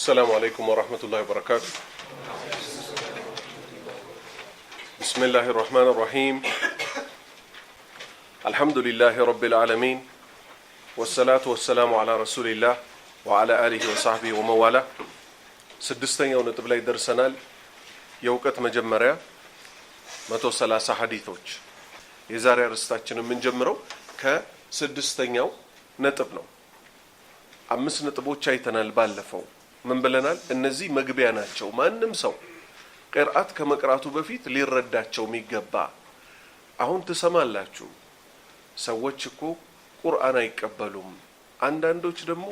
السلام عليكم ورحمة الله وبركاته. بسم الله الرحمن الرحيم. الحمد لله رب العالمين والصلاة والسلام على رسول الله وعلى آله وصحبه ومواله. سدستኛው ነጥብ ላይ ደርሰናል። የእውቀት መጀመሪያ 130 ሐዲሶች። የዛሬ ርዕሳችንን የምንጀምረው ከስድስተኛው ነጥብ ነው። 5 ነጥቦች አይተናል ባለፈው። ምን ብለናል? እነዚህ መግቢያ ናቸው። ማንም ሰው ቅርአት ከመቅራቱ በፊት ሊረዳቸው የሚገባ። አሁን ትሰማላችሁ ሰዎች እኮ ቁርአን አይቀበሉም፣ አንዳንዶች ደግሞ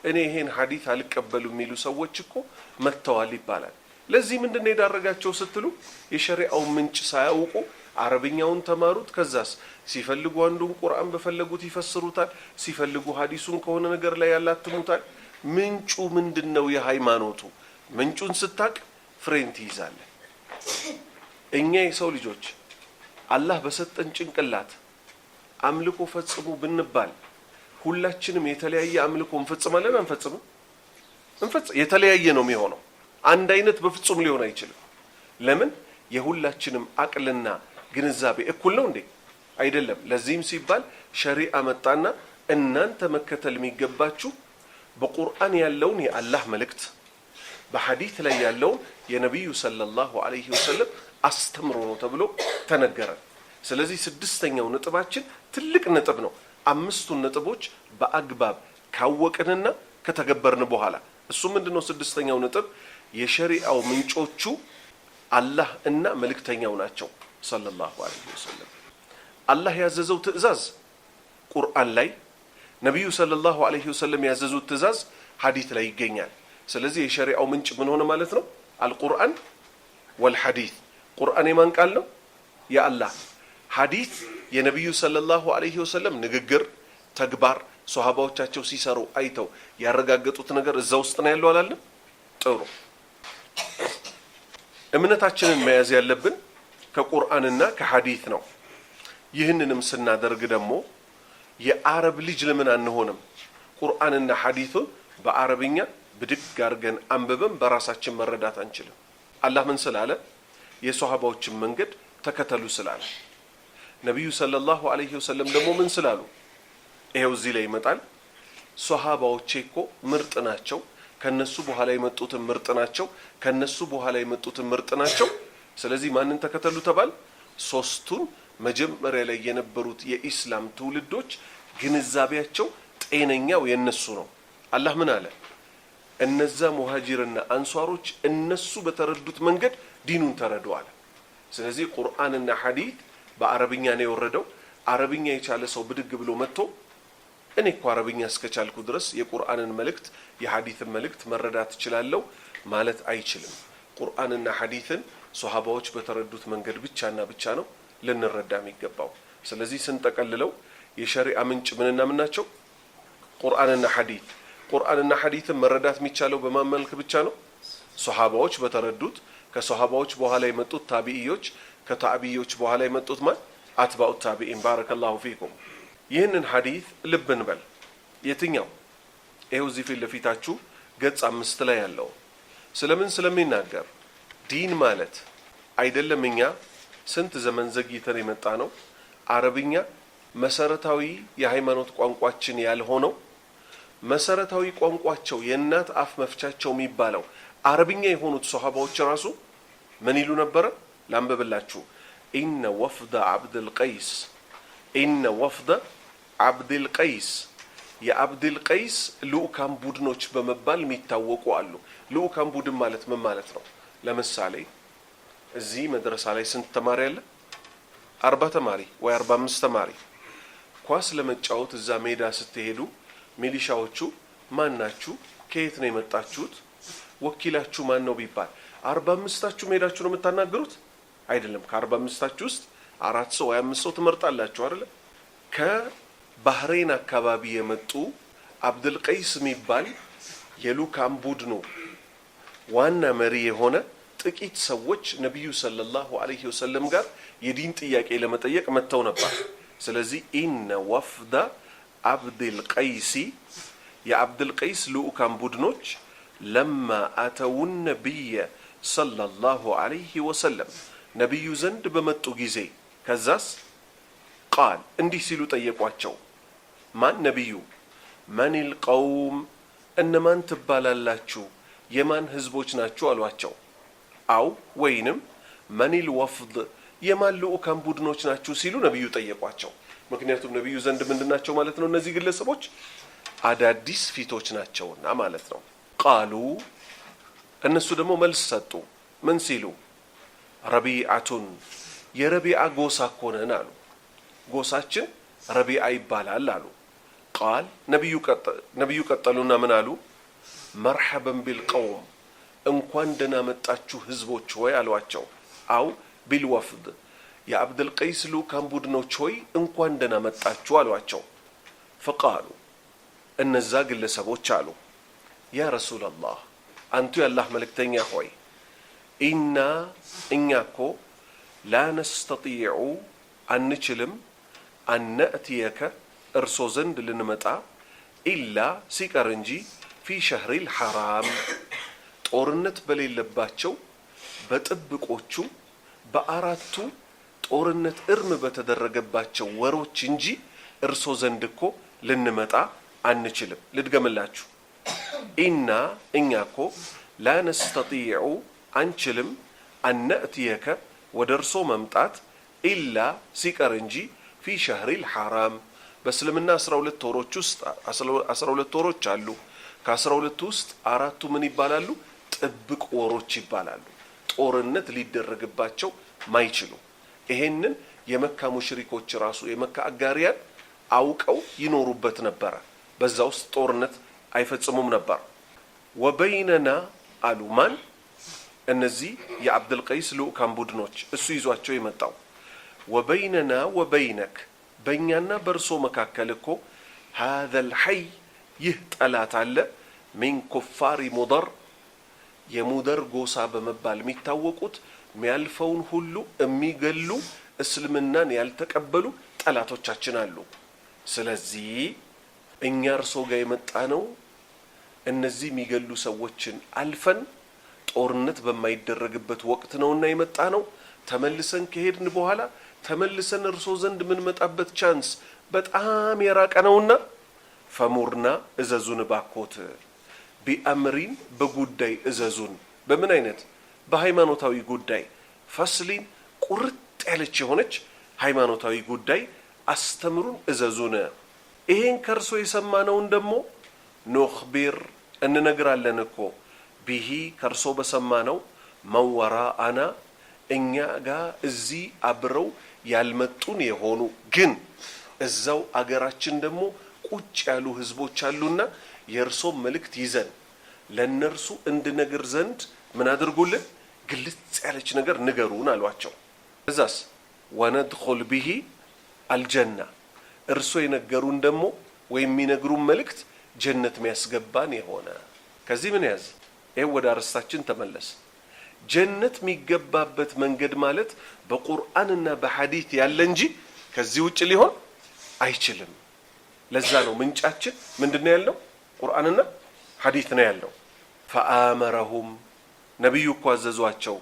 እኔ ይሄን ሐዲስ አልቀበሉም የሚሉ ሰዎች እኮ መተዋል ይባላል። ለዚህ ምንድነው ያደረጋቸው ስትሉ የሸሪዓው ምንጭ ሳያውቁ አረብኛውን ተማሩት። ከዛስ ሲፈልጉ አንዱን ቁርአን በፈለጉት ይፈስሩታል፣ ሲፈልጉ ሐዲሱን ከሆነ ነገር ላይ ያላትሙታል። ምንጩ ምንድነው? የሃይማኖቱ ምንጩን ስታቅ ፍሬንት ይዛል። እኛ የሰው ልጆች አላህ በሰጠን ጭንቅላት አምልኮ ፈጽሙ ብንባል ሁላችንም የተለያየ አምልኮ እንፈጽማለን አንፈጽምም? የተለያየ ነው የሚሆነው። አንድ አይነት በፍጹም ሊሆን አይችልም። ለምን? የሁላችንም አቅልና ግንዛቤ እኩል ነው እንዴ? አይደለም። ለዚህም ሲባል ሸሪዓ መጣና እናንተ መከተል የሚገባችሁ በቁርአን ያለውን የአላህ መልእክት በሐዲስ ላይ ያለውን የነብዩ ሰለላሁ ዐለይሂ ወሰለም አስተምሮ ነው ተብሎ ተነገረ። ስለዚህ ስድስተኛው ነጥባችን ትልቅ ነጥብ ነው። 5ቱን ነጥቦች በአግባብ ካወቅንና ከተገበርን በኋላ እሱ ምንድነው? ስድስተኛው ነጥብ የሸሪዓው ምንጮቹ አላህ እና መልእክተኛው ናቸው ሰለላሁ ዐለይሂ ወሰለም። አላህ ያዘዘው ትእዛዝ ቁርአን ላይ፣ ነብዩ ሰለላሁ ዐለይሂ ወሰለም ያዘዙት ትእዛዝ ሐዲስ ላይ ይገኛል። ስለዚህ የሸሪዓው ምንጭ ምን ሆነ ማለት ነው? አልቁርአን ወልሐዲስ። ቁርአን የማን ቃል ነው? የአላህ። ሐዲስ የነብዩ ሰለላሁ ዐለይሂ ወሰለም ንግግር፣ ተግባር፣ ሷሃባዎቻቸው ሲሰሩ አይተው ያረጋገጡት ነገር እዛ ውስጥ ነው ያለው አላለም? ጥሩ። እምነታችንን መያዝ ያለብን ከቁርአንና ከሐዲስ ነው። ይህንንም ስናደርግ ደግሞ የአረብ ልጅ ለምን አንሆንም? ቁርአንና ሐዲሱን በአረብኛ ብድግ አድርገን አንብበን በራሳችን መረዳት አንችልም? አላህ ምን ስላለ? የሷሃባዎችን መንገድ ተከተሉ ስላለ። ነብዩ ሰለላሁ ዐለይሂ ወሰለም ደግሞ ምን ስላሉ? ይሄው እዚህ ላይ ይመጣል። ሷሃባዎቼ እኮ ምርጥ ናቸው፣ ከነሱ በኋላ የመጡት ምርጥ ናቸው፣ ከነሱ በኋላ የመጡት ምርጥ ናቸው። ስለዚህ ማንን ተከተሉ ተባል? ሶስቱን መጀመሪያ ላይ የነበሩት የኢስላም ትውልዶች ግንዛቤያቸው ጤነኛው የነሱ ነው። አላህ ምን አለ? እነዛ ሙሃጂርና አንሷሮች እነሱ በተረዱት መንገድ ዲኑን ተረዱዋል። ስለዚህ ቁርአንና ሐዲስ በአረብኛ ነው የወረደው። አረብኛ የቻለ ሰው ብድግ ብሎ መጥቶ እኔ እኮ አረብኛ እስከቻልኩ ድረስ የቁርአንን መልእክት የሐዲስን መልእክት መረዳት እችላለሁ ማለት አይችልም። ቁርአንና ሐዲስን ሷሃባዎች በተረዱት መንገድ ብቻና ብቻ ነው ልንረዳ የሚገባው። ስለዚህ ስንጠቀልለው የሸሪዓ ምንጭ ምንና ምን ናቸው? ቁርአንና ሐዲስ። ቁርአንና ሐዲስን መረዳት የሚቻለው በማን መልክ ብቻ ነው? ሷሃባዎች በተረዱት፣ ከሷሃባዎች በኋላ የመጡት ታቢኢዎች፣ ከታቢኢዎች በኋላ የመጡት ማን? አትባኡ ታቢኢን። ባረከላሁ ፊኩም። ይህንን ሐዲስ ልብ እንበል። የትኛው? ይሄው እዚህ ፊት ለፊታችሁ ገጽ 5 ላይ ያለው ስለምን ስለሚናገር ዲን ማለት አይደለም። እኛ ስንት ዘመን ዘግይተን የመጣ ነው። አረብኛ መሰረታዊ የሃይማኖት ቋንቋችን ያልሆነው መሰረታዊ ቋንቋቸው የእናት አፍ መፍቻቸው የሚባለው አረብኛ የሆኑት ሷሃባዎች ራሱ ምን ይሉ ነበር? ላንብብላችሁ። ኢነ ወፍደ አብዱል ቀይስ፣ ኢነ ወፍደ አብዱል ቀይስ፣ የአብዱል ቀይስ ልኡካን ቡድኖች በመባል የሚታወቁ አሉ። ልኡካን ቡድን ማለት ምን ማለት ነው? ለምሳሌ እዚህ መድረሳ ላይ ስንት ተማሪ አለ? 40 ተማሪ ወይ 45 ተማሪ። ኳስ ለመጫወት እዛ ሜዳ ስትሄዱ ሚሊሻዎቹ ማን ናችሁ? ከየት ነው የመጣችሁት? ወኪላችሁ ማን ነው ቢባል 45ታችሁ ሜዳችሁ ነው የምታናገሩት? አይደለም። ከ45ታችሁ ውስጥ 4 ሰው ወይ 5 ሰው ትመርጣላችሁ አይደል? ከባህሬን አካባቢ የመጡ አብዱል ቀይስ የሚባል የሉካን ቡድኑ ዋና መሪ የሆነ ጥቂት ሰዎች ነብዩ ሰለላሁ ዐለይሂ ወሰለም ጋር የዲን ጥያቄ ለመጠየቅ መጥተው ነበር። ስለዚህ ኢነ ወፍደ አብዱል ቀይስ የአብዱል ቀይስ ልኡካን ቡድኖች لما أتوا النبي صلى الله عليه وسلم نبي زند بمتو جيزي كزاس قال اندي سيلو طيقواچو ማን ነብዩ من القوم እነማን ትባላላችሁ የማን ህዝቦች ናችሁ አሏቸው አው ወይንም من الوفد የማን ልኡካን ቡድኖች ናችሁ ሲሉ ነብዩ ጠየቋቸው ምክንያቱም ነብዩ ዘንድ ምንድናቸው ማለት ነው እነዚህ ግለሰቦች አዳዲስ ፊቶች ናቸውና ማለት ነው قالوا እነሱ ደግሞ መልስ ሰጡ ምን ሲሉ ረቢዓቱን የረቢዓ ጎሳ ኮነን አሉ ጎሳችን ረቢዓ ይባላል አሉ قال ነብዩ ቀጠሉና ምን አሉ مرحبا بالقوم እንኳን ደህና መጣችሁ ህዝቦች ሆይ አሏቸው አው بالوفد የአብድ القيس ልኡካን ቡድኖች ሆይ እንኳን ደህና መጣችሁ አሏቸው فقالوا እነዛ ግለሰቦች አሉ ያ رسول الله አንቱ የአላህ መልእክተኛ ሆይ እኛ እኮ لا نستطيع አንችልም أن نأتيك እርሶ ዘንድ ልንመጣ ኢላ ሲቀር እንጂ في شهر الحرام ጦርነት በሌለባቸው በጥብቆቹ በአራቱ ጦርነት እርም በተደረገባቸው ወሮች እንጂ እርሶ ዘንድ እኮ ልንመጣ አንችልም ልድገምላችሁ እኛ እኮ لا نستطيع አንችልም أن نأتيك ወደ እርሶ መምጣት ኢላ ሲቀር እንጂ في شهر الحرام በእስልምና 12 ወሮች ውስጥ 12 ወሮች አሉ ከ12 ውስጥ አራቱ ምን ይባላሉ ጥብቅ ወሮች ይባላሉ ጦርነት ሊደረግባቸው ማይችሉ ይሄንን የመካ ሙሽሪኮች ራሱ የመካ አጋሪያን አውቀው ይኖሩበት ነበር በዛ ውስጥ ጦርነት አይፈጽሙም ነበር ወበይነና አሉ ማን እነዚህ የአብድ القيس ልኡካን ቡድኖች እሱ ይዟቸው የመጣው ወበይነና ወበይነክ በእኛና በርሶ መካከል እኮ هذا الحي ይህ ጠላት አለ من كفار مضر የሙደር ጎሳ በመባል የሚታወቁት ሚያልፈውን ሁሉ የሚገሉ እስልምናን ያልተቀበሉ ጠላቶቻችን አሉ ስለዚህ እኛ እርሶ ጋር የመጣነው እነዚህ የሚገሉ ሰዎችን አልፈን ጦርነት በማይደረግበት ወቅት ነውና የመጣነው ተመልሰን ከሄድን በኋላ ተመልሰን እርሶ ዘንድ ምን መጣበት ቻንስ በጣም የራቀ ነውና ፈሙርና እዘዙን ባኮት ቢአምሪን በጉዳይ እዘዙን በምን አይነት በሃይማኖታዊ ጉዳይ ፈስሊን ቁርጥ ያለች የሆነች ሃይማኖታዊ ጉዳይ አስተምሩን እዘዙን ይሄን ከርሶ የሰማነውን ደግሞ ኑኽቢር እንነግራለን እኮ ቢሂ ከርሶ በሰማነው መወራአና እኛ ጋር እዚህ አብረው ያልመጡን የሆኑ ግን እዛው አገራችን ደግሞ ቁጭ ያሉ ህዝቦች አሉና የርሶ መልእክት ይዘን ለነርሱ እንድነግር ዘንድ ምን አድርጉልን ግልጽ ያለች ነገር ንገሩን አሏቸው እዛስ ወነድኹል ቢሂ አልጀና እርሶ የነገሩን ደግሞ ወይ የሚነግሩን መልእክት ጀነት የሚያስገባን የሆነ ከዚህ ምን ያዝ ይሄ ወደ አርስታችን ተመለስ ጀነት የሚገባበት መንገድ ማለት በቁርአንና በሐዲስ ያለ እንጂ ከዚህ ውጭ ሊሆን አይችልም ለዛ ነው ምንጫችን ምንድነው ያለው ቁርአንና ሐዲስ ነው ያለው فآمرهم ነብዩ እኮ አዘዟቸው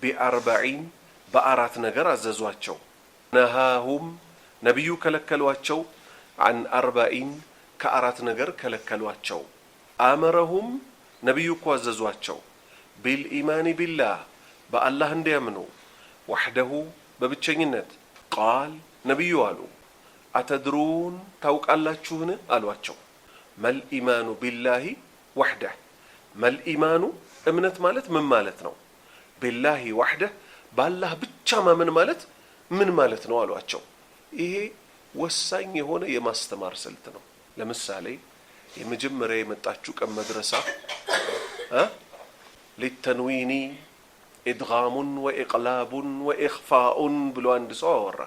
ቢአርበዒን በአራት ነገር አዘዟቸው ነሃሁም ነብዩ ከለከሏቸው عن አርበዒን ከአራት ነገር ከለከሏቸው አመረሁም ነብዩ እኮ አዘዟቸው بالإيمان بالله بالله እንዲያምኑ وحده በብቸኝነት قال ነብዩ አሉ أتدرون ታውቃላችሁን አሏቸው ما الإيمان بالله وحده ما الإيمان እምነት ማለት ምን ማለት ነው بالله وحده بالله ብቻ ማመን ማለት ምን ማለት ነው አሏቸው ይሄ ወሳኝ የሆነ የማስተማር ስልት ነው ለምሳሌ የመጀመሪያ የመጣችሁ ቀን መድረሳ للتنوين إدغام وإقلاب وإخفاء بلو عند صورة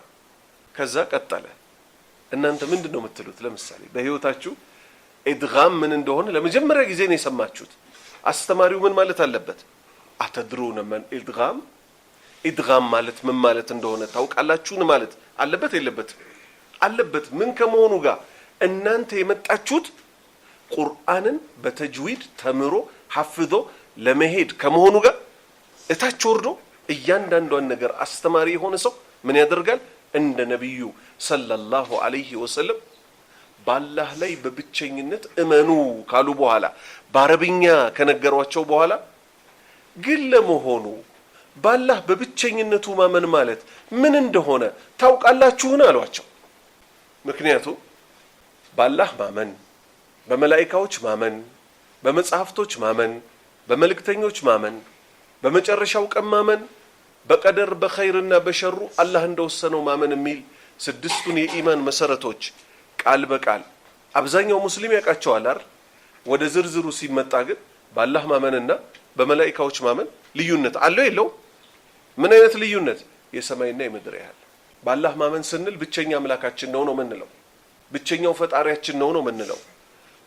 كذا قتل إن أنت من دونه متلوت لمثالي بهيوتاچو إدغام من እንደሆነ ለመጀመሪያ ጊዜ ነው የሰማችሁት አስተማሪው ምን ማለት አለበት አተድሩን من إدغام ማለት ምን ማለት እንደሆነ ታውቃላችሁን ማለት አለበት የለበት አለበት ምን ከመሆኑ ጋር እናንተ የመጣችሁት ቁርአንን በተጅዊድ ተምሮ ሐፍዞ ለመሄድ ከመሆኑ ጋር እታች ወርዶ እያንዳንዷን ነገር አስተማሪ የሆነ ሰው ምን ያደርጋል? እንደ ነብዩ ሰለላሁ ዐለይሂ ወሰለም ባላህ ላይ በብቸኝነት እመኑ ካሉ በኋላ በአረብኛ ከነገሯቸው በኋላ ግን ለመሆኑ ባላህ በብቸኝነቱ ማመን ማለት ምን እንደሆነ ታውቃላችሁን አሏቸው። ምክንያቱም ባላህ ማመን፣ በመላእክቶች ማመን፣ በመጽሐፍቶች ማመን፣ በመልእክተኞች ማመን፣ በመጨረሻው ቀን ማመን፣ በቀደር በኸይርና በሸሩ አላህ እንደወሰነው ማመን የሚል ስድስቱን የኢማን መሰረቶች ቃል በቃል አብዛኛው ሙስሊም ያውቃቸዋል አይደል? ወደ ዝርዝሩ ሲመጣ ግን ባላህ ማመንና በመላእክቶች ማመን ልዩነት አለው የለው? ምን አይነት ልዩነት? የሰማይና የምድር ያህል። ባላህ ማመን ስንል ብቸኛ አምላካችን ነው የምንለው፣ ብቸኛው ፈጣሪያችን ነው የምንለው።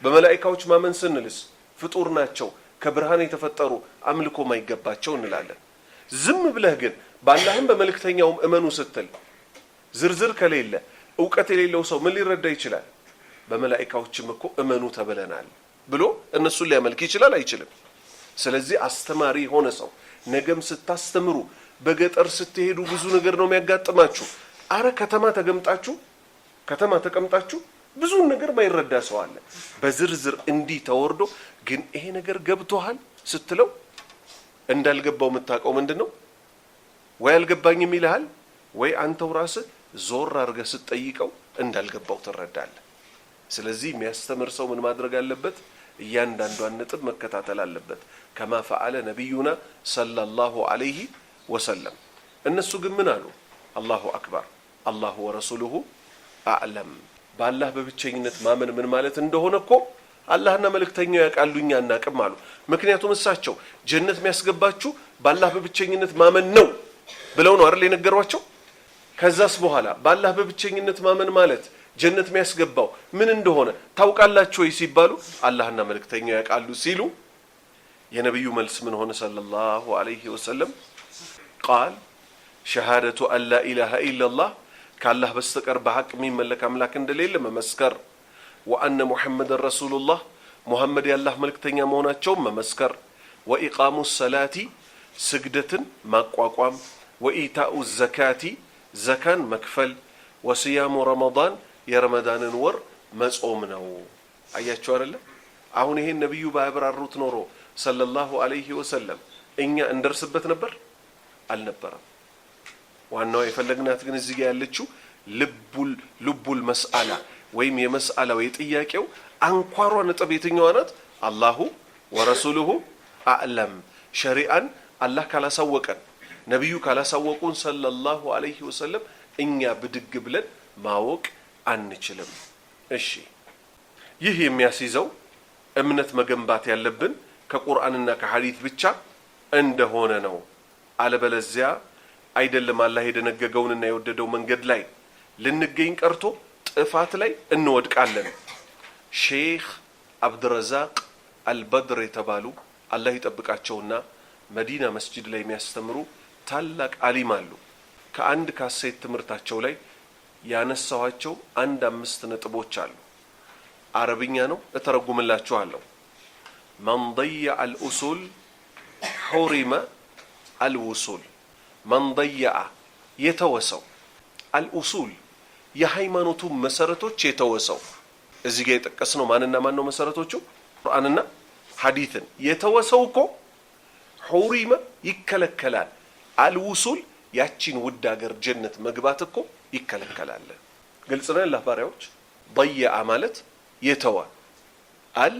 በመላእክቶች ማመን ስንልስ ፍጡር ናቸው ከብርሃን የተፈጠሩ አምልኮ ማይገባቸው እንላለን። ዝም ብለህ ግን ባላህም በመልእክተኛውም እመኑ ስትል ዝርዝር ከሌለ ዕውቀት የሌለው ሰው ምን ሊረዳ ይችላል? በመላእክቶችም እኮ እመኑ ተብለናል ብሎ እነሱን ሊያመልክ ይችላል? አይችልም። ስለዚህ አስተማሪ ሆነ ሰው ነገም ስታስተምሩ በገጠር ስትሄዱ ብዙ ነገር ነው የሚያጋጥማችሁ። አረ ከተማ ተቀምጣችሁ ብዙ ነገር ማይረዳ ሰው አለ። በዝርዝር እንዲህ ተወርዶ ግን ይሄ ነገር ገብቶሃል ስትለው እንዳልገባው የምታውቀው ምንድነው? ወይ አልገባኝም ይልሃል፣ ወይ አንተው ራስህ ዞር አድርገህ ስትጠይቀው እንዳልገባው ትረዳለህ። ስለዚህ የሚያስተምር ሰው ምን ማድረግ አለበት? እያንዳንዷን ነጥብ መከታተል አለበት። ከማ ፈዓለ ነቢዩና ሰለላሁ ዐለይሂ ወሰለም። እነሱ ግን ምን አሉ? አላሁ አክበር አላሁ ወረሱሉሁ አዕለም። በአላህ በብቸኝነት ማመን ምን ማለት እንደሆነ እኮ አላህና መልእክተኛው ያውቃሉ፣ እኛ አናውቅም አሉ። ምክንያቱም እሳቸው ጀነት የሚያስገባችሁ በአላህ በብቸኝነት ማመን ነው ብለው ነው አይደል የነገሯቸው። ከዛስ በኋላ በአላህ በብቸኝነት ማመን ማለት ጀነት የሚያስገባው ምን እንደሆነ ታውቃላችሁ ወይ ሲባሉ አላህና መልእክተኛው ያውቃሉ ሲሉ የነብዩ መልስ ምን ሆነ? ሰለላሁ ዐለይሂ ወሰለም ቃል ሸሃደቱ አላ ኢላሃ ኢላላህ ከአላህ በስተቀር በሐቅ የሚመለክ አምላክ እንደሌለ መመስከር፣ ወአነ ሙሐመድን ረሱሉላህ ሙሐመድ የአላህ መልእክተኛ መሆናቸውን መመስከር፣ ወኢቃሙ ሰላቲ ስግደትን ማቋቋም፣ ወኢታኡ ዘካቲ ዘካን መክፈል፣ ወስያሙ ረመዳን የረመዳንን ወር መጾም ነው። አያችሁ አይደለ? አሁን ይሄን ነብዩ ባያብራሩት ኖሮ ሰለላሁ ዐለይሂ ወሰለም እኛ እንደርስበት ነበር? አልነበረም። ዋናው የፈለግናት ግን እዚህ ጋር ያለችው ልቡል መስአላ ወይም የመስአላው የጥያቄው አንኳሯ ነጥብ የትኛዋ ናት? አላሁ ወረሱሉሁ አዕለም። ሸሪዓን አላህ ካላሳወቀን ነብዩ ካላሳወቁን ሰለላሁ ዐለይሂ ወሰለም እኛ ብድግ ብለን ማወቅ አንችልም። እሺ ይህ የሚያስይዘው እምነት መገንባት ያለብን ከቁርአንና ከሐዲስ ብቻ እንደሆነ ነው። አለበለዚያ አይደለም አላህ የደነገገውንና የወደደው መንገድ ላይ ልንገኝ ቀርቶ ጥፋት ላይ እንወድቃለን። ሼክ አብዱረዛቅ አልበድር የተባሉ አላህ ይጠብቃቸውና መዲና መስጂድ ላይ የሚያስተምሩ ታላቅ ዓሊም አሉ። ከአንድ ካሴት ትምህርታቸው ላይ ያነሳዋቸው 5 ነጥቦች አሉ። አረብኛ ነው እተረጉምላችኋለሁ። መን ضيع الأصول حرم الوصول። መን ضيع የተወሰው አልኡሱል የሃይማኖቱ መሰረቶች የተወሰው። እዚህ ጋር የጠቀስነው ማንና ማን ነው መሰረቶቹ? ቁርአንና ሐዲስን የተወሰው እኮ ሑሪመ ይከለከላል። አልውሱል ያቺን ውድ ሀገር ጀነት መግባት እኮ ይከለከላል። ግልጽ ነው አላህ ባሪያዎች። ضيع ማለት የተወ አል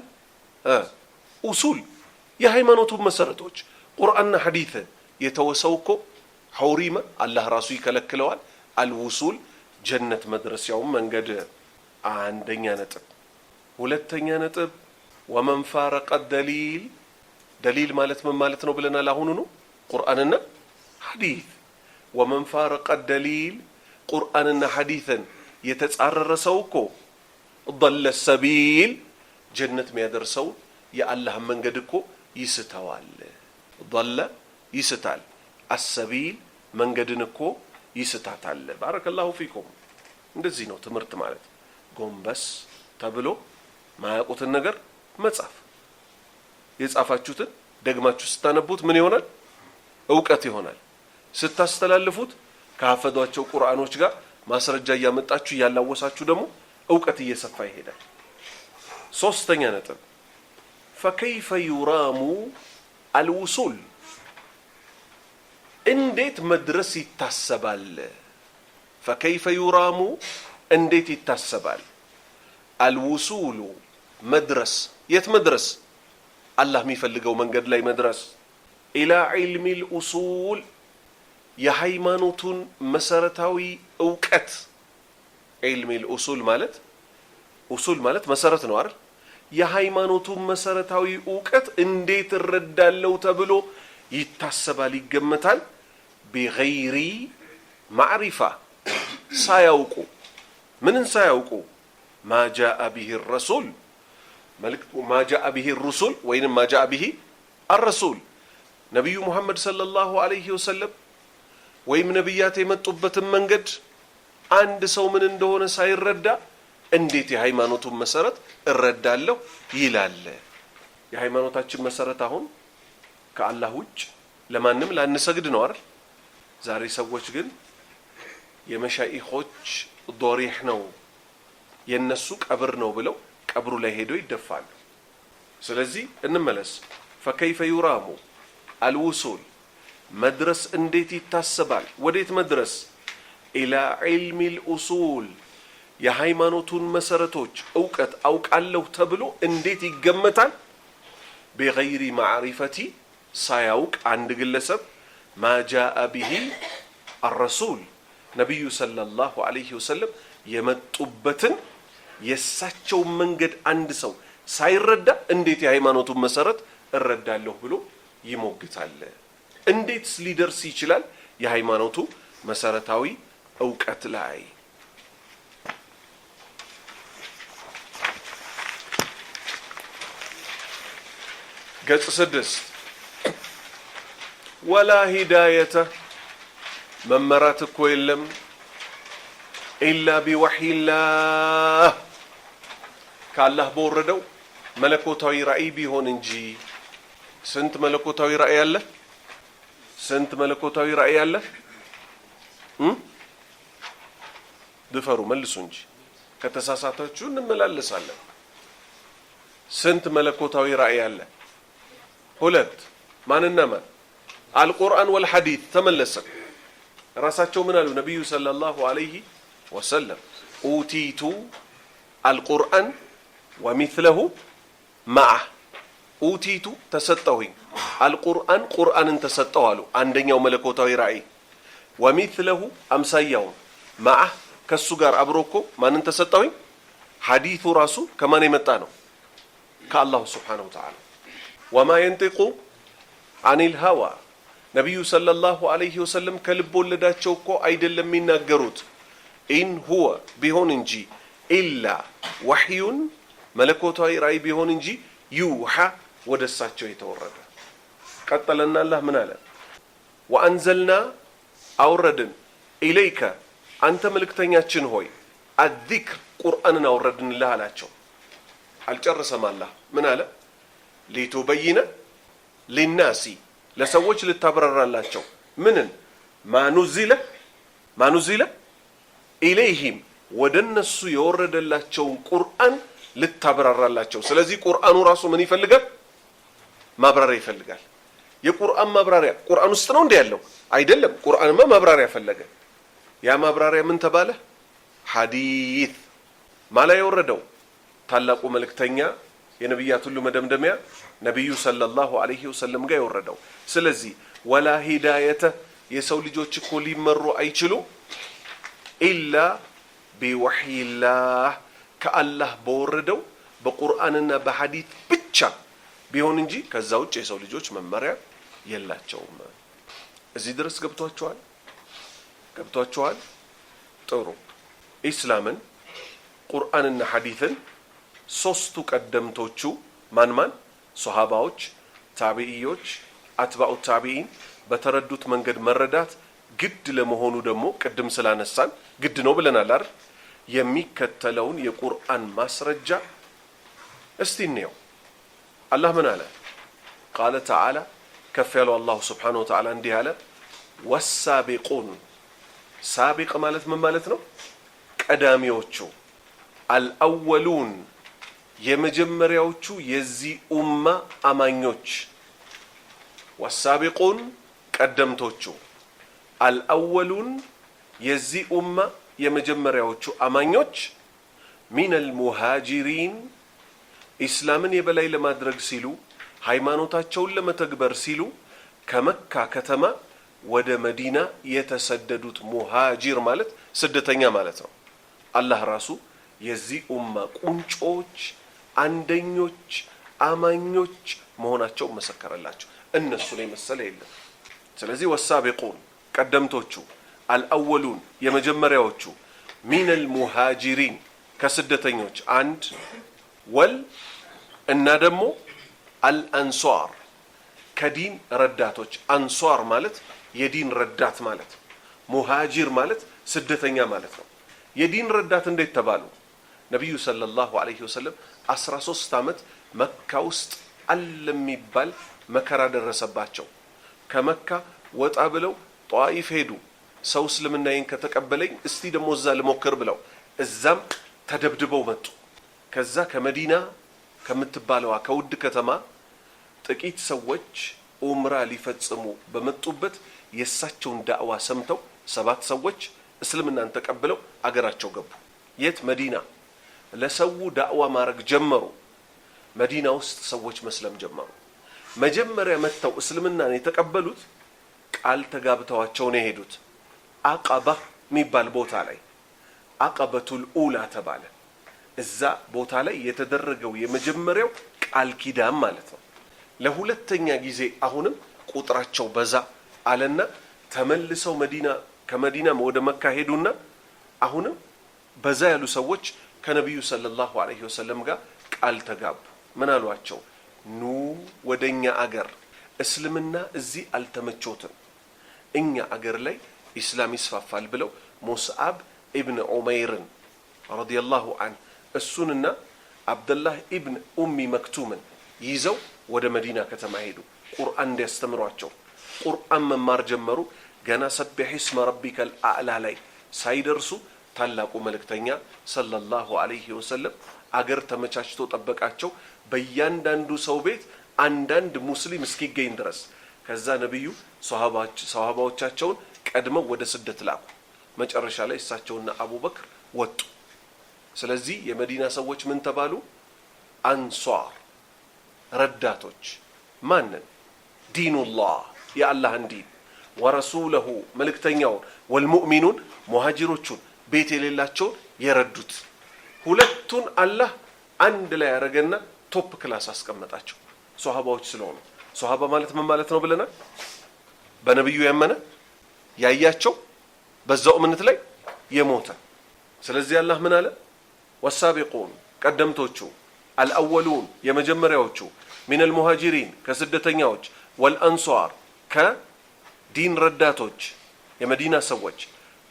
ኡሱል የሃይማኖቱ መሰረቶች ቁርአንና ሐዲስን የተወሰው እኮ ሑሪመ አላህ ራሱ ይከለክለዋል። አልውሱል ጀነት መድረሻው መንገድ። አንደኛ ነጥብ። ሁለተኛ ነጥብ ወመን ፋረቀ ደሊል። ደሊል ማለት ምን ማለት ነው ብለናል? አሁን ነው ቁርአንና ሐዲስ። ወመን ፋረቀ ደሊል ቁርአንና ሐዲስን የተጻረረ ሰው እኮ ضل السبيل ጀነት የሚያደርሰው የአላህ መንገድ እኮ ይስተዋል። ضل ይስታል፣ السبيل መንገድን እኮ ይስታታል። ባረከላሁ ፊኩም። እንደዚህ ነው ትምህርት ማለት። ጎንበስ ተብሎ ማያውቁትን ነገር መጻፍ የጻፋችሁትን ደግማችሁ ስታነቡት ምን ይሆናል ዕውቀት ይሆናል ስታስተላልፉት ከሐፈዷቸው ቁርአኖች ጋር ማስረጃ ያመጣችሁ ያላወሳችሁ ደግሞ ዕውቀት እየሰፋ ይሄዳል ሶስተኛ ነጥብ فكيف يرام الوصول እንዴት መድረስ ይታሰባል فكيف يرام እንዴት ይታሰባል الوصول መድረስ የት መድረስ አላህ የሚፈልገው መንገድ ላይ መድረስ الى علم الاصول የሃይማኖቱን መሰረታዊ ዕውቀት علم الاصول ማለት መሰረት ነው አይደል የሃይማኖቱን መሰረታዊ ዕውቀት እንዴት እረዳለው ተብሎ ይታሰባል ይገመታል بغير معرفة ሳያውቁ ምንን ሳያውቁ ما جاء به الرسول ما جاء به الرسل ወይንም ما جاء به الرسول ነብዩ መሐመድ ሰለላሁ ዐለይሂ ወሰለም ወይም ነብያት የመጡበትን መንገድ አንድ ሰው ምን እንደሆነ ሳይረዳ እንዴት የሃይማኖቱን መሰረት እረዳለሁ ይላል የሃይማኖታችን መሰረት አሁን ከአላህ ውጭ ለማንም ላንሰግድ ነው አይደል ዛሬ ሰዎች ግን የመሻኢኾች ዶሪህ ነው የነሱ ቀብር ነው ብለው ቀብሩ ላይ ሄደው ይደፋሉ ስለዚህ እንመለስ فكيف يرام الوصول مدرس እንዴት ይታሰባል ወዴት መድረስ الى علم الاصول የሃይማኖቱን መሰረቶች ዕውቀት አውቃለሁ ተብሎ እንዴት ይገመታል بغير معرفة ሳያውቅ አንድ ግለሰብ ما جاء به الرسول ነብዩ ሰለላሁ ዐለይሂ ወሰለም የመጡበትን የሳቸው መንገድ አንድ ሰው ሳይረዳ እንዴት የሃይማኖቱን መሰረት እረዳለሁ ብሎ ይሞግታል እንዴት ሊደርስ ይችላል የሃይማኖቱ መሰረታዊ ዕውቀት ላይ ገጽ 6 ولا هداية መመራት እኮ የለም إلا بوحي الله ከአላህ በወረደው መለኮታዊ ራእይ ቢሆን እንጂ ስንት መለኮታዊ ራእይ አለ ስንት መለኮታዊ ራእይ አለ ድፈሩ መልሱ እንጂ ከተሳሳታችሁ እንመላለሳለን ስንት መለኮታዊ ራእይ አለ ሁለት ማንና ማን القرآن والحديث ተመለሰ ራሳቸው ምን አሉ ነብዩ ሰለላሁ ዐለይሂ ወሰለም ኡቲቱ القرآن ومثله معه ኡቲቱ ተሰጠሁኝ القرآن ቁርአንን ተሰጠው አሉ አንደኛው መለኮታዊ ራእይ ومثله አምሳያው معه ከሱ ጋር አብሮኮ ማንን ተሰጠሁኝ ሐዲሱ ራሱ ከማን የመጣ ነው ከአላህ Subhanahu Wa Ta'ala وما ينطق عن الهوى ነብዩ ሰለላሁ ዐለይሂ ወሰለም ከልብ ወለዳቸው እኮ አይደለም የሚናገሩት ኢን ሁወ ቢሆን እንጂ ኢላ ወህዩን መለኮታዊ ራእይ ቢሆን እንጂ ዩሃ ወደሳቸው የተወረደ ቀጠለና አላህ ምን አለ ወአንዘልና አውረድን ኢለይከ አንተ መልእክተኛችን ሆይ አዚክር ቁርአንን አውረድንልህ አላቸው አልጨረሰም አላህ ምን አለ ሊቱበይነ ሊናሲ ለሰዎች ልታብራራላቸው ምንን ማኑዚለ ኢለይሂም ወደነሱ የወረደላቸውን ቁርአን ልታብራራላቸው ስለዚህ ቁርአኑ ራሱ ምን ይፈልጋል ማብራሪያ ይፈልጋል የቁርአን ማብራሪያ ቁርአን ውስጥ ነው እንደ ያለው አይደለም ቁርአንማ ማብራሪያ ፈለገ ያ ማብራሪያ ምን ተባለ ሐዲስ ማላ የወረደው ታላቁ መልእክተኛ የነብያት ሁሉ መደምደሚያ ነብዩ ሰለላሁ ዐለይሂ ወሰለም ጋር የወረደው ስለዚህ ወላ ሂዳየተ የሰው ልጆች እኮ ሊመሩ አይችሉ ኢላ ቢወህይላህ ከአላህ በወረደው በቁርአንና በሐዲስ ብቻ ቢሆን እንጂ ከዛ ውጭ የሰው ልጆች መመሪያ የላቸውም እዚህ ድረስ ገብቷቸዋል ጥሩ ኢስላምን ቁርአንና ሐዲስን ሶስቱ ቀደምቶቹ ማን ሱሐባዎች ታቢዒዎች አትባኡ ታቢዒን በተረዱት መንገድ መረዳት ግድ ለመሆኑ ደግሞ ቅድም ስላነሳን ግድ ነው ብለናል አይደል የሚከተለውን የቁርአን ማስረጃ እስቲ እንየው الله من على قال تعالى كفّلوا الله سبحانه وتعالى عندي على والسابقون سابق مالت من مالتنا قداميوچو الأولون يمجمريوچو يزي أمة أمانيوچ والسابقون قدمتوچو الأولون يزي أمة يمجمريوچو أمانيوچ من المهاجرين إسلامن يبلاي لما درج سيلو ሃይማኖታቸውን ለመተግበር ሲሉ ከመካ ከተማ ወደ መዲና የተሰደዱት ሙሃጂር ማለት ስደተኛ ማለት ነው። አላህ ራሱ የዚህ ኡማ ቁንጮች አንደኞች አማኞች መሆናቸው መሰከረላቸው። እነሱ ላይ መሰለ የለም። ስለዚህ ወሳቢቁን ቀደምቶቹ አልአወሉን የመጀመሪያዎቹ ሚነል ሙሃጂሪን ከስደተኞች አንድ ወል እና ደግሞ الأنصار كدين رداتوش أنصار مالت يدين ردات مالت مهاجر مالت سدتنيا مالت يدين ردات انديت تبالو نبي صلى الله عليه وسلم أسرى سوستامت مكة وست ألمي بال مكرا درسباتشو كمكة واتقابلو طائف هيدو سوس لمنا ينكتقبلين استيد موزا لموكر بلو الزام تدبدبو متو كذا كمدينة كمتبالوا كود كتما ጥቂት ሰዎች ኡምራ ሊፈጽሙ በመጡበት የሳቸውን ዳዕዋ ሰምተው 7 ሰዎች እስልምናን ተቀበለው አገራቸው ገቡ። የት? መዲና። ለሰው ዳዕዋ ማድረግ ጀመሩ። መዲና ውስጥ ሰዎች መስለም ጀመሩ። መጀመሪያ መተው እስልምናን የተቀበሉት ቃል ተጋብተዋቸው ነው የሄዱት። አቀባ የሚባል ቦታ ላይ አቀበቱል ኡላ ተባለ። እዛ ቦታ ላይ የተደረገው የመጀመሪያው ቃል ኪዳን ማለት ነው። ለሁለተኛ ጊዜ አሁንም ቁጥራቸው በዛ አለና ተመልሰው መዲና ከመዲና ወደ መካ ሄዱና አሁንም በዛ ያሉ ሰዎች ከነብዩ ሰለላሁ ዐለይሂ ወሰለም ጋር ቃል ተጋቡ። ምን አሏቸው? ኑ ወደኛ አገር እስልምና እዚህ አልተመቾትም፣ እኛ አገር ላይ ኢስላም ይስፋፋል ብለው ሙስዓብ ኢብኑ ዑመይርን ረዲየላሁ ዐንሁ እሱንና አብደላህ ኢብኑ ኡሚ መክቱምን ይዘው ወደ መዲና ከተማ ሄዱ። ቁርአን እንዲያስተምሯቸው ቁርአን መማር ጀመሩ። ገና ሰቢሕ እስመ ረቢከል አዕላ ላይ ሳይደርሱ ታላቁ መልእክተኛ ሰለላሁ ዐለይሂ ወሰለም አገር ተመቻችቶ ጠበቃቸው። በእያንዳንዱ ሰው ቤት አንዳንድ ሙስሊም እስኪገኝ ድረስ። ከዛ ነብዩ ሷሃባዎቻቸውን ቀድመው ወደ ስደት ላኩ። መጨረሻ ላይ እሳቸውና አቡበክር ወጡ። ስለዚህ የመዲና ሰዎች ምን ተባሉ? አንሷር رداتوش مانن دين الله يا الله دين ورسوله ملك تنيون والمؤمنون مهاجروچون بيت يللاچو يردوت ሁለቱን አላህ አንድ ላይ ያረገና ቶፕ ክላስ አስቀመጣቸው። ሷሃባዎች ስለሆኑ ሷሃባ ማለት ምን ማለት ነው ብለናል? በነብዩ ያመነ ያያቸው በዛው እምነት ላይ የሞተ። ስለዚህ አላህ ምን አለ? ወሳቢቁን ቀደምቶቹ الأولون يمجمريوቹ من المهاجرين كسدتنياوچ والأنصار كدين رداتوچ يمدينة سوچ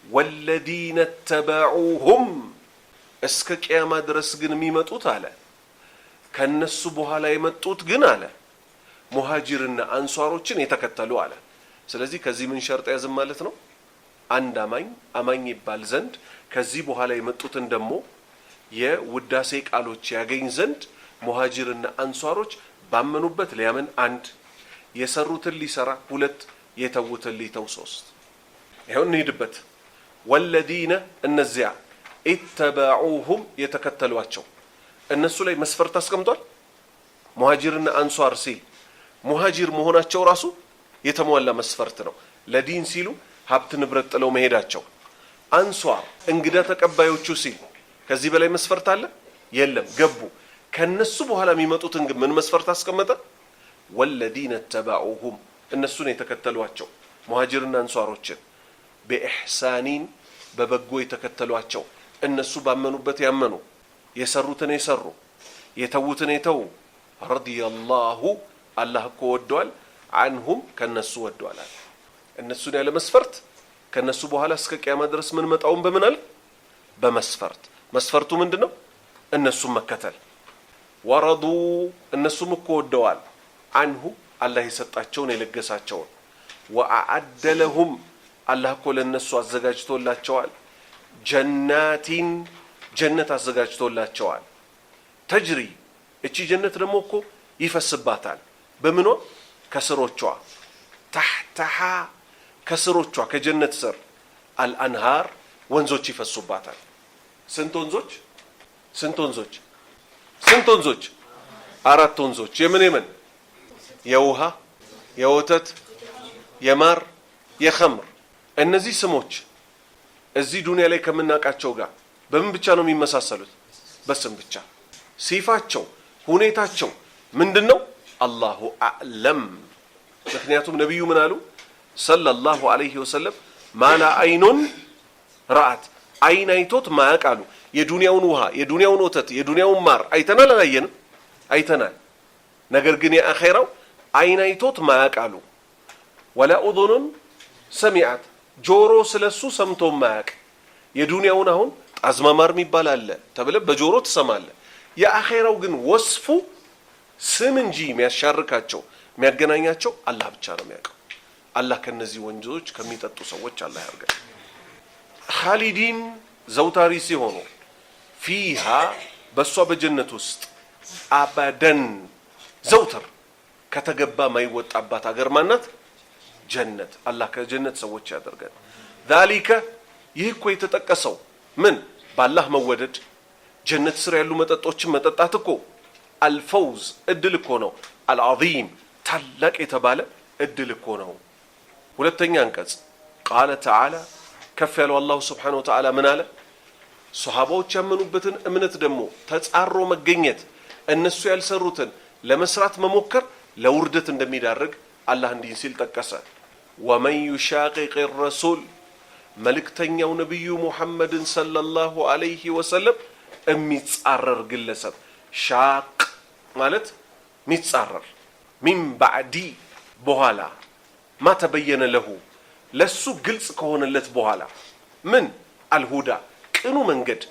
والذين اتبعوهم اسك قيامة درس ግን የሚመጡት አለ ከነሱ በኋላ የመጡት ግን አለ ሙሃጂርና አንሷሮችን የተከተሉ አለ። ስለዚህ ከዚህ ምን ሸርጥ ያዝም ማለት ነው? አንድ አማኝ ይባል ዘንድ ከዚህ በኋላ የመጡትን ደግሞ የውዳሴ ቃሎች ያገኝ ዘንድ ሙሃጂርና አንሷሮች ባመኑበት ሊያምን አንድ፣ የሰሩትን ሊሰራ ሁለት፣ የተውትን ሊተው ሶስት። ይሄው እንሂድበት። ወለዲነ እነዚያ ኢተባዑሁም የተከተሏቸው እነሱ ላይ መስፈርት አስቀምጧል። ሙሃጂርና አንሷር ሲል ሙሃጂር መሆናቸው ራሱ የተሟላ መስፈርት ነው። ለዲን ሲሉ ሀብት ንብረት ጥለው መሄዳቸው። አንሷር እንግዳ ተቀባዮቹ ሲል ከዚህ በላይ መስፈርት አለ? የለም። ገቡ። ከነሱ በኋላ የሚመጡትን ግን ምን መስፈርት አስቀመጠ? ወለዲነ ተባዑሁም እነሱን የተከተሏቸው ሙሃጂርና አንሷሮችን በኢህሳኒን በበጎ የተከተሏቸው እነሱ ባመኑበት ያመኑ የሰሩትን የሰሩ የተውትን የተው ረዲየላሁ አላህ እኮ ወደዋል አንሁም ከነሱ ወደዋል። እነሱን ያለ መስፈርት ከነሱ በኋላ እስከ ቂያማ ድረስ ምን መጣውን በምን አለ? በመስፈርት። መስፈርቱ ምንድነው? እነሱን መከተል። ወረዱ እነሱም እኮ ወደዋል አንሁ አላህ የሰጣቸውን የለገሳቸውን ወአዐደ ለሁም አላህ እኮ ለነሱ አዘጋጅቶላቸዋል ጀናቲን ጀነት አዘጋጅቶላቸዋል ተጅሪ እቺ ጀነት ደግሞ እኮ ይፈስባታል በምኗ ከስሮቿ ተህተሃ ከስሮቿ ከጀነት ስር አልአንሃር ወንዞች ይፈሱባታል ስንት ወንዞች አራት ወንዞች የምን የውሃ የወተት የማር የኸምር እነዚህ ስሞች እዚህ ዱንያ ላይ ከምናቃቸው ጋር በምን ብቻ ነው የሚመሳሰሉት በስም ብቻ ሲፋቸው ሁኔታቸው ምንድነው አላሁ አዕለም ምክንያቱም ነብዩ ምን አሉ ሰለላሁ ዐለይሂ ወሰለም ማላ አይኑን ረአት አይን አይቶት ማያቃሉ የዱንያውን ውሃ የዱንያውን ወተት የዱንያውን ማር አይተናል አላየንም አይተናል ነገር ግን የአኺራው አይን አይቶት ማያቃሉ ወላ ኡዙኑን ሰሚዓት ጆሮ ስለሱ ሰምቶ ማያቅ የዱንያውን አሁን ጣዝማማር የሚባል አለ ተብለ በጆሮ ትሰማለ የአኺራው ግን ወስፉ ስም እንጂ የሚያሻርካቸው የሚያገናኛቸው አላህ ብቻ ነው የሚያውቀው አላህ ከነዚህ ወንጀሎች ከሚጠጡ ሰዎች አላህ ያርጋል ኻሊዲን ዘውታሪ ሲሆኑ ፊሃ በሷ በጀነት ውስጥ አባደን ዘውተር ከተገባ ማይወጣባት ሀገር ማናት ጀነት አላህ ከጀነት ሰዎች ያደርጋል ذلك ይህ እኮ የተጠቀሰው ምን ባላህ መወደድ ጀነት ስር ያሉ መጠጦችን መጠጣት እኮ አልፈውዝ እድል እኮ ነው አልዓዚም ታላቅ የተባለ እድል እኮ ነው ሁለተኛ አንቀጽ ቃለ ተዓላ ከፍ ያለው አላህ Subhanahu Wa Ta'ala ምን አለ ሱሐባዎች ያመኑበትን እምነት ደግሞ ተጻሮ መገኘት እነሱ ያልሰሩትን ለመስራት መሞከር ለውርደት እንደሚዳርግ አላህ እንዲህ ሲል ጠቀሰ ወመን ይሻቂቅ الرسول መልእክተኛው ነብዩ ሙሐመድን ሰለላሁ ዐለይሂ ወሰለም የሚጻረር ግለሰብ ሻቅ ማለት ሚጻረር ሚን ባዕዲ በኋላ ማ ተበየነ ለሁ ለሱ ግልጽ ከሆነለት በኋላ ምን አልሁዳ ቅኑ መንገድ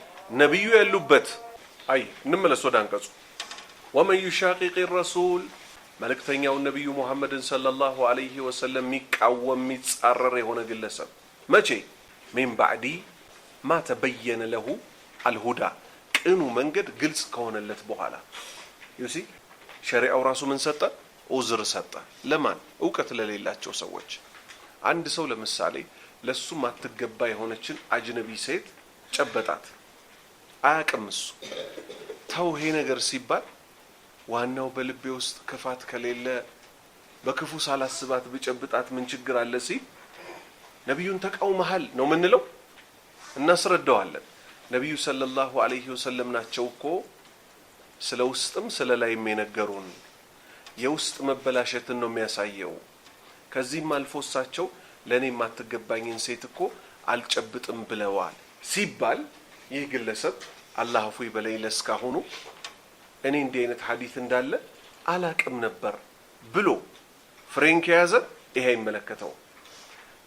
ነብዩ ያሉበት አይ እንመለስ ወደ አንቀጹ ወመን ይሻቂቅ الرسول መልእክተኛው ነብዩ ሙሐመድን ሰለላሁ ዐለይሂ ወሰለም ሚቃወም ሚጻረር የሆነ ግለሰብ መቼ ሚን ባዕዲ ማ ተበየነ ለሁ አልሁዳ ቅኑ መንገድ ግልጽ ከሆነለት በኋላ ዩሲ ሸሪዓው ራሱ ምን ሰጠ ኡዝር ሰጠ ለማን ዕውቀት ለሌላቸው ሰዎች አንድ ሰው ለምሳሌ ለሱ ማትገባ የሆነችን አጅነቢ ሴት ጨበጣት አያቅም እሱ ተው ይሄ ነገር ሲባል ዋናው በልቤ ውስጥ ክፋት ከሌለ በክፉ ሳላስባት ብጨብጣት ምን ችግር አለ ሲል ነብዩን ተቃውመሃል ነው ምንለው እናስረዳዋለን ነብዩ ሰለላሁ ዐለይሂ ወሰለም ናቸው እኮ ስለ ውስጥም ስለ ላይም የነገሩን የውስጥ መበላሸትን ነው የሚያሳየው ከዚህም አልፎሳቸው ለኔ ማትገባኝን ሴት እኮ አልጨብጥም ብለዋል ሲባል ይህ ግለሰብ አላህ አፉ ይበለይ ለስካሁኑ እኔ እንዲህ አይነት ሐዲስ እንዳለ አላቅም ነበር ብሎ ፍሬንክ ያዘ ይሄ ይመለከተው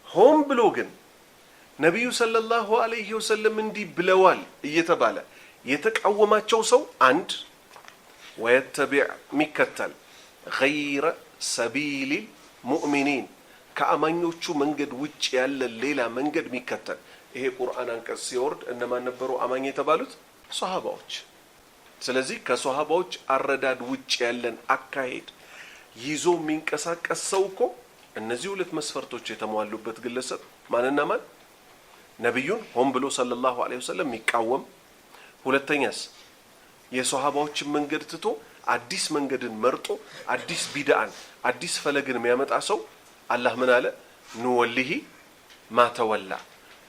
ሆም ብሎ ግን ነብዩ ሰለላሁ ዐለይሂ ወሰለም እንዲህ ብለዋል እየተባለ የተቃወማቸው ሰው አንድ ወይተቢዕ ሚከተል غير سبيل المؤمنين ከአማኞቹ መንገድ ውጭ ያለ ሌላ መንገድ ሚከተል ይሄ ቁርአን አንቀጽ ሲወርድ እነማን ነበሩ አማኝ የተባሉት ሱሐባዎች ስለዚህ ከሱሐባዎች አረዳድ ውጭ ያለን አካሄድ ይዞ ሚንቀሳቀስ ሰው እኮ እነዚህ ሁለት መስፈርቶች የተሟሉበት ግለሰብ ማንና ማን ነብዩን ሆን ብሎ ሰለላሁ ዐለይሂ ወሰለም ሚቃወም ሁለተኛስ የሱሐባዎችን መንገድ ትቶ አዲስ መንገድን መርጦ አዲስ ቢድዓን አዲስ ፈለግን የሚያመጣ ሰው አላህ ምን አለ ንወልሂ ማተወላ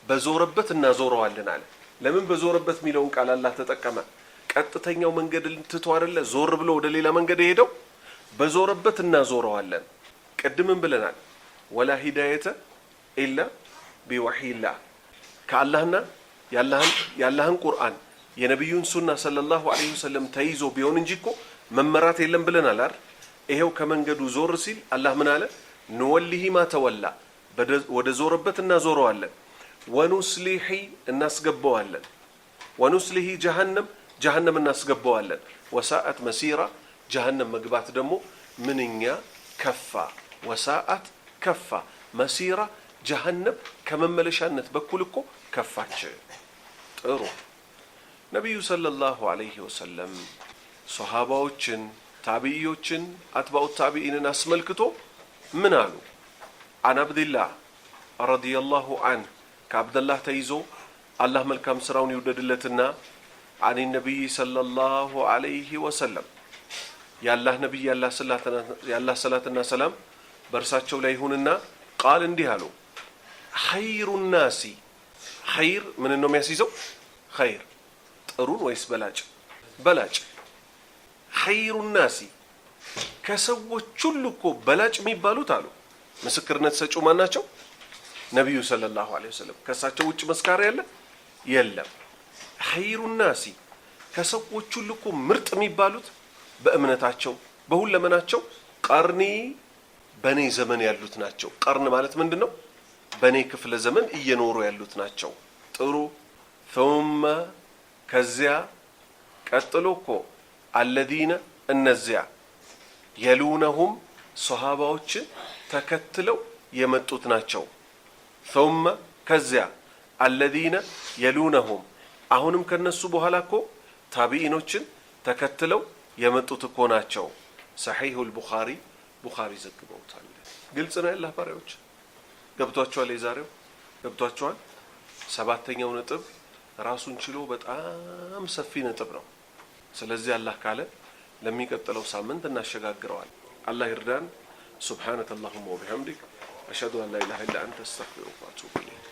በዞረበት እናዞረዋለን አለ ለምን በዞረበት ሚለውን ቃል አላህ ተጠቀመ ቀጥተኛው መንገድን ትቶ አይደለ ዞር ብሎ ወደ ሌላ መንገድ ሄደው በዞረበት እናዞረዋለን ቀድመን ብለናል ወላ ሂዳየተ ኢላ ቢወሂላ ከአላህና ያላህን ቁርአን የነብዩን ሱና ሰለላሁ ዐለይሂ ወሰለም ተይዞ ቢሆን እንጂ እኮ መመራት የለም ብለናል አይደል ይሄው ከመንገዱ ዞር ሲል አላህ ምን አለ ንወልሂ ማተወላ ወደ ዞረበት እናዞረዋለን ወኑስሊሂ እናስገባዋለን ወኑስሊሂ ጀሃነም እናስገባዋለን ወሳአት መሲራ ጀሃነም መግባት ደግሞ ምንኛ ከፋ። ወሳአት ከፋ፣ መሲራ ጀሃነም ከመመለሻነት በኩል እኮ ከፋች። ጥሩ ነቢዩ ሰለላሁ ዐለይሂ ወሰለም ሶሃባዎችን፣ ታቢዒዎችን፣ አትባኡ ታቢዒንን አስመልክቶ ምን አሉ? አን አብድላህ ረዲየላሁ ዐንሁ ከአብደላህ ተይዞ አላህ መልካም ስራውን ይውደድለትና አን ነቢይ ሰለላሁ ዐለይሂ ወሰለም የአላህ ነቢይ የአላህ ሰላትና ሰላም በእርሳቸው ላይ ይሁንና ቃል እንዲህ አሉ። ኸይሩ ናሲ ኸይር ምን ነው የሚያስይዘው? ኸይር ጥሩን ወይስ በላጭ? በላጭ። ኸይሩ ናሲ ከሰዎች ሁሉ እኮ በላጭ የሚባሉት አሉ ምስክርነት ሰጪው ማን ናቸው? ነቢዩ ሰለላሁ ዐለይሂ ወሰለም። ከእሳቸው ውጭ መስካሪ ያለ የለም። ኸይሩ ናሲ ከሰዎች ሁሉ እኮ ምርጥ የሚባሉት በእምነታቸው በሁለመናቸው ቀርኒ በኔ ዘመን ያሉት ናቸው። ቀርን ማለት ምንድነው? በኔ ክፍለ ዘመን እየኖሩ ያሉት ናቸው። ጥሩ ثم ከዚያ ቀጥሎ እኮ አለዚነ እነዚያ የሉነሁም ሶሃባዎችን ተከትለው የመጡት ናቸው። ثم ከዚያ አለዚነ የሉነሁም አሁንም ከነሱ በኋላ እኮ ታቢዒኖችን ተከትለው የመጡት እኮ ናቸው። ሰሒሁል ቡኻሪ ቡኻሪ ዘግበውታል። ግልጽ ነው ያላህ ባሪያዎች፣ ገብቷቸዋል? የዛሬው ገብቷቸዋል? ሰባተኛው ነጥብ ራሱን ችሎ በጣም ሰፊ ነጥብ ነው። ስለዚህ አላህ ካለ ለሚቀጥለው ሳምንት እናሸጋግረዋል። አላህ ይርዳን። ሱብሓነከ አላሁመ ወቢሐምዲክ አሽሀዱ አን ላ ኢላሀ ኢላ አንተ አስተግፊሩከ ወአቱቡ ኢለይክ።